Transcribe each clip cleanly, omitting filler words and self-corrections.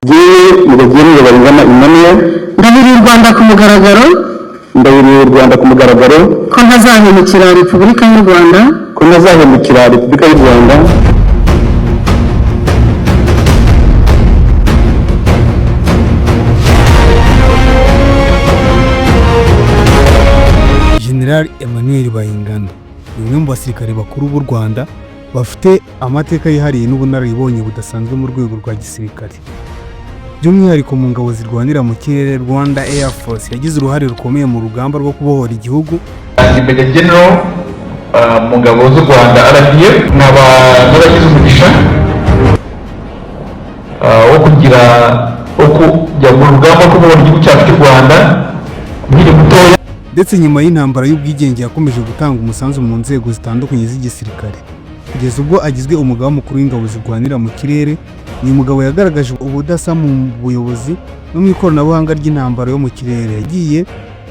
Generali Bayingana Emmanuel ndabiriye u Rwanda ku mugaragaro ko ntazahemukira Repubulika y'u Rwanda Generali Emmanuel Bayingana ni umwe mu basirikare bakuru b'u Rwanda bafite amateka yihariye n'ubunararibonye budasanzwe mu rwego rwa gisirikare, by'umwihariko mu ngabo zirwanira mu kirere. Rwanda Air Force yagize uruhare rukomeye mu rugamba rwo kubohora igihugu. General mu ngabo z'u Rwanda RDF n'abagize umugisha wo kujya mu rugamba rwo kubohora igihugu cyacu cy'u Rwanda nkiri mutoya. Ndetse nyuma y'intambara y'ubwigenge yakomeje gutanga umusanzu mu nzego zitandukanye z'igisirikare kugeza ubwo agizwe umugaba mukuru w'ingabo zirwanira mu kirere. Uyu mugabo yagaragaje ubudasa mu buyobozi no mu ikoranabuhanga ry'intambara yo mu kirere. Yagiye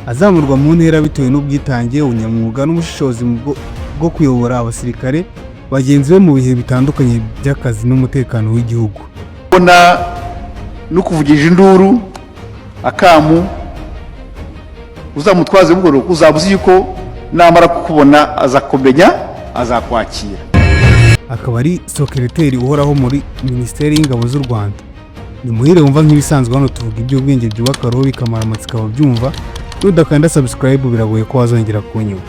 azamurwa mu ntera bitewe n'ubwitange, ubunyamwuga n'ubushishozi bwo kuyobora abasirikare bagenzi be mu bihe bitandukanye by'akazi n'umutekano w'igihugu. Bona no kuvugisha induru akamu uzamutwaze bugoro uzabuzi yuko namara kukubona azakomenya azakwakira. Akaba ari secretary uhoraho muri Minisiteri y'Ingabo z'u Rwanda. Ni Muhire wumva nk'ibisanzwe hano tuvuga iby'ubwenge byubaka roho bikamara amatsiko ababyumva. Nudakanda subscribe biragoye ko wazongera kunyumva.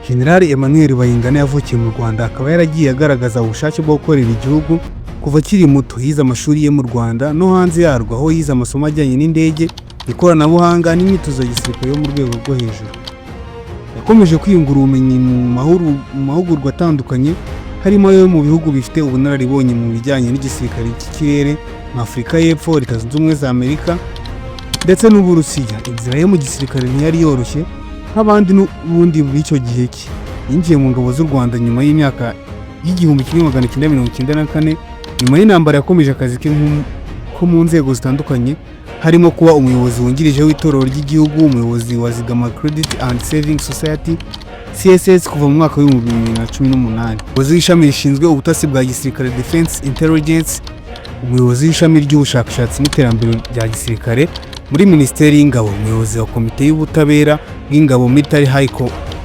Generali Emmanuel Bayingana yavukiye mu Rwanda, akaba yaragiye agaragaza ubushake bwo gukorera igihugu kuva akiri muto. Yize amashuri ye mu Rwanda no hanze yarwo, aho yize amasomo ajyanye n'indege, ikoranabuhanga n'imyitozo ya gisirikare yo mu rwego rwo hejuru. Yakomeje kwiyungura ubumenyi mu mahugurwa atandukanye, harimo ayo mu bihugu bifite ubunararibonye mu bijyanye n'igisirikare cy'ikirere nka Afurika y'Epfo, Leta Zunze Ubumwe za Amerika ndetse n'Uburusiya. Inzira ye mu gisirikare ntiyari yoroshye nk'abandi n'ubundi bw'icyo gihe cye. Yinjiye mu ngabo z'u Rwanda nyuma y'imyaka y'igihumbi 1994 nyuma y'intambara. Yakomeje akazi ke ko mu nzego zitandukanye, harimo kuba umuyobozi wungirije w'itorero ry'igihugu, umuyobozi wa Zigama Credit and Saving Society CSS kuva mu mwaka wa 2018, umuyobozi w'ishami rishinzwe ubutasi bwa gisirikare Defense Intelligence, umuyobozi w'ishami ry'ubushakashatsi n'iterambere rya gisirikare muri Minisiteri y'Ingabo, umuyobozi wa komite y'ubutabera bw'ingabo Military High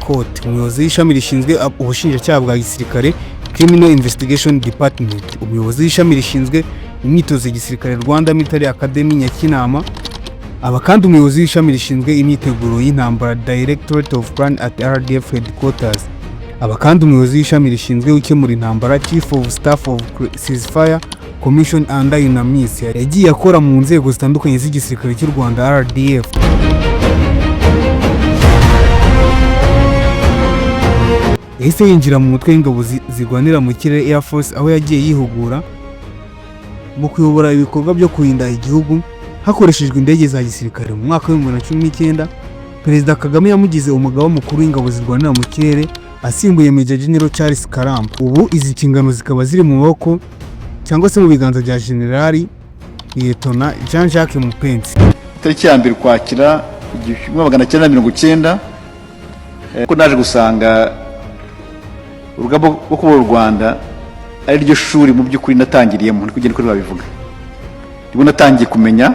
Court, umuyobozi w'ishami rishinzwe ubushinjacyaha bwa gisirikare Criminal Investigation Department, umuyobozi w'ishami rishinzwe imyitozo ya gisirikare Rwanda Military Academy Nyakinama, aba kandi umuyobozi w'ishami rishinzwe imyiteguro y'intambara Directorate of Plan at RDF Headquarters, aba kandi umuyobozi w'ishami rishinzwe gukemura intambara Chief of Staff of Ceasefire Commission under UNAMIS. Yagiye akora mu nzego zitandukanye z'igisirikare cy'u Rwanda RDF. Yahise yinjira mu mutwe w'ingabo zirwanira mu kirere Air Force, aho yagiye yihugura mu kuyobora ibikorwa byo kurinda igihugu hakoreshejwe indege za gisirikare. Mu mwaka wa 2019 Perezida Kagame yamugize umugaba mukuru w'ingabo zirwanira mu kirere, asimbuye Major General Charles Karamba. Ubu izi nshingano zikaba ziri mu maboko cyangwa se mu biganza bya Generali Lieutenant Jean-Jacques Mupenzi. Tariki ya 2 Ukwakira 1990 ko naje gusanga urugamba rwo kubohora u Rwanda ari ryo shuri mu by'ukuri natangiriyemo, kugenda kuri babivuga. Nibo natangiye kumenya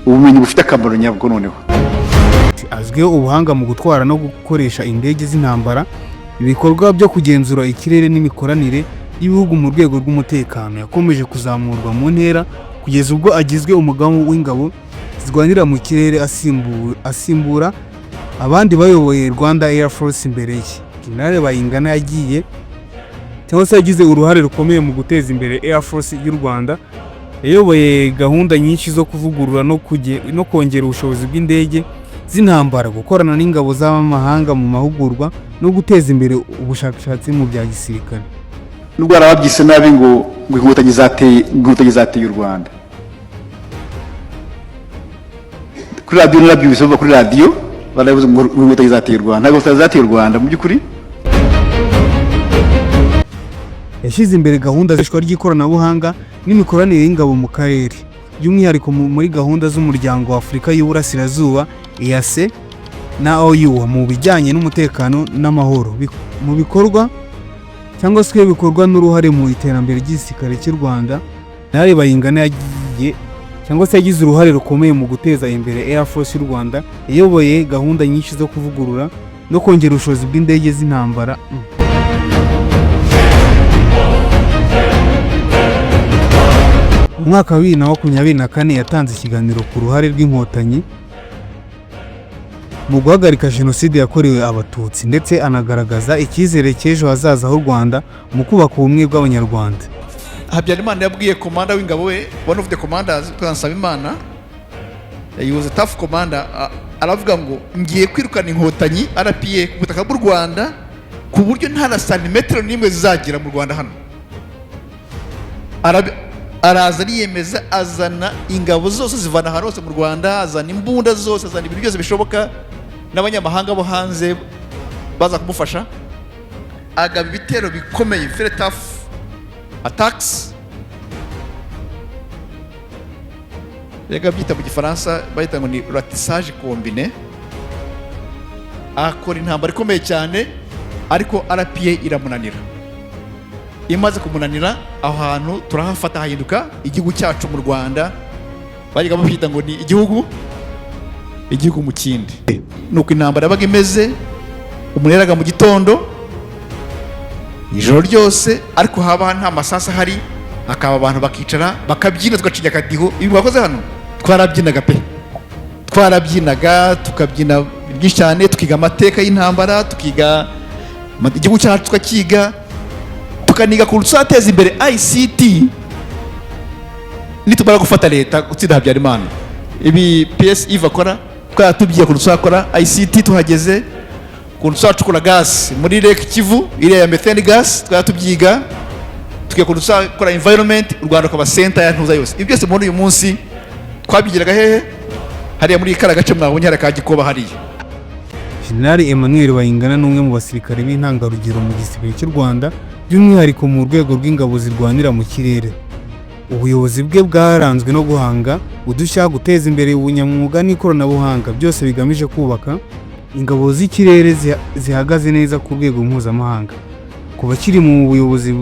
ubumenyi bufite akamaro nyabwo. Noneho azwiho ubuhanga mu gutwara no gukoresha indege z'intambara, ibikorwa byo kugenzura ikirere n'imikoranire y'ibihugu mu rwego rw'umutekano. Yakomeje kuzamurwa mu ntera kugeza ubwo agizwe umugaba w'ingabo zirwanira mu kirere, asimbura abandi bayoboye Rwanda Air Force imbere ye. Generali Bayingana yagiye cyangwa se yagize uruhare rukomeye mu guteza imbere Air Force y'u Rwanda. Yayoboye gahunda nyinshi zo kuvugurura no kongera ubushobozi bw'indege z'intambara, gukorana n'ingabo z'amahanga mu mahugurwa no guteza imbere ubushakashatsi mu bya gisirikare. Nubwo arababyise nabi ngo inkotanyi zateye u Rwanda. Kuri radio narabyumvise bava kuri radio baravuze ngo inkotanyi zateye u Rwanda. Ntabwo zateye u Rwanda mu by'ukuri. Yashyize imbere gahunda z'ishwa ry'ikoranabuhanga n'imikoranire y'ingabo mu karere, by'umwihariko muri gahunda z'umuryango wa Afurika y'Uburasirazuba EAC na OU mu bijyanye n'umutekano n'amahoro mu bikorwa cyangwa se bikorwa n'uruhare mu iterambere ry'igisirikare cy'u Rwanda. Generali Bayingana yagize uruhare rukomeye mu guteza imbere Air Force y'u Rwanda, yayoboye gahunda nyinshi zo kuvugurura no kongera ubushobozi bw'indege z'intambara. Mu mwaka wa 2024 yatanze ikiganiro ku ruhare rw'inkotanyi mu guhagarika jenoside yakorewe abatutsi, ndetse anagaragaza icyizere cy'ejo hazaza h'u Rwanda mu kubaka ubumwe bw'abanyarwanda. Habyarimana yabwiye komanda w'ingabo we, one of the commanders, Nsabimana, he was a tough commander, aravuga ngo ngiye kwirukana inkotanyi RPA ku butaka bw'u Rwanda ku buryo nta na santimetero n'imwe zizagira mu Rwanda hano. Araza ariyemeza, azana ingabo zose zivana ahantu hose mu Rwanda, azana imbunda zose, azana ibintu byose bishoboka, n'abanyamahanga bo hanze baza kumufasha. Agaba ibitero bikomeye, very tough attacks. Rega byita mu Gifaransa bayita ngo ni ratissage combine. Akora intambara ikomeye cyane, ariko RPA iramunanira. Imaze kumunanira, aho hantu turahafata hahinduka igihugu cyacu mu Rwanda. Bajyaga bafita ngo ni igihugu mu kindi. Nuko intambara yabaga imeze, umuneraga mu gitondo, ijoro ryose, ariko haba nta masasa hari, akaba abantu bakicara bakabyina, tugacinya akadiho. Ibi bakoze hano twarabyinaga pe, twarabyinaga, tukabyina byinshi cyane, tukiga amateka y'intambara, tukiga igihugu cyacu, tukakiga, tukaniga ku rusateza imbere ICT. Nitumara gufata leta gutsinda Habyarimana, ibi PS Eve akora twatubyiye ku rusakora ICT, tuhageze ku rusacukura gas muri Lake Kivu, iriya ya methane gas, twatubyiga, tukiye ku rusakora environment, u Rwanda kwa center ya ntuza yose. Ibi byose muri uyu munsi twabigiraga hehe? Hariya muri kara gace mwabonye hari ka Gikoba hariya. Generali Emmanuel Bayingana n'umwe mu basirikare b'intangarugero mu gisirikare cy'u Rwanda, by'umwihariko mu rwego rw'ingabo zirwanira mu kirere. Ubuyobozi bwe bwaranzwe no guhanga udushya, guteza imbere ubunyamwuga n'ikoranabuhanga, byose bigamije kubaka ingabo z'ikirere zihagaze neza ku rwego mpuzamahanga. Kuba kiri mu buyobozi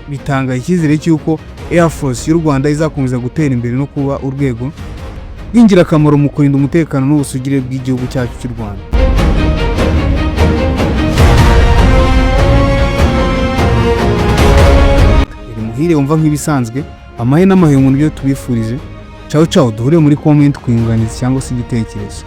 bitanga icyizere cy'uko Air Force y'u Rwanda izakomeza gutera imbere no kuba urwego rw'ingirakamaro mu kurinda umutekano n'ubusugire bw'igihugu cyacu cy'u Rwanda. Muhire wumva nk'ibisanzwe, amahe n'amahemu n'ibyo tubifurije. Ciao ciao, duhure muri comment, kwiyunganiza cyangwa se igitekerezo.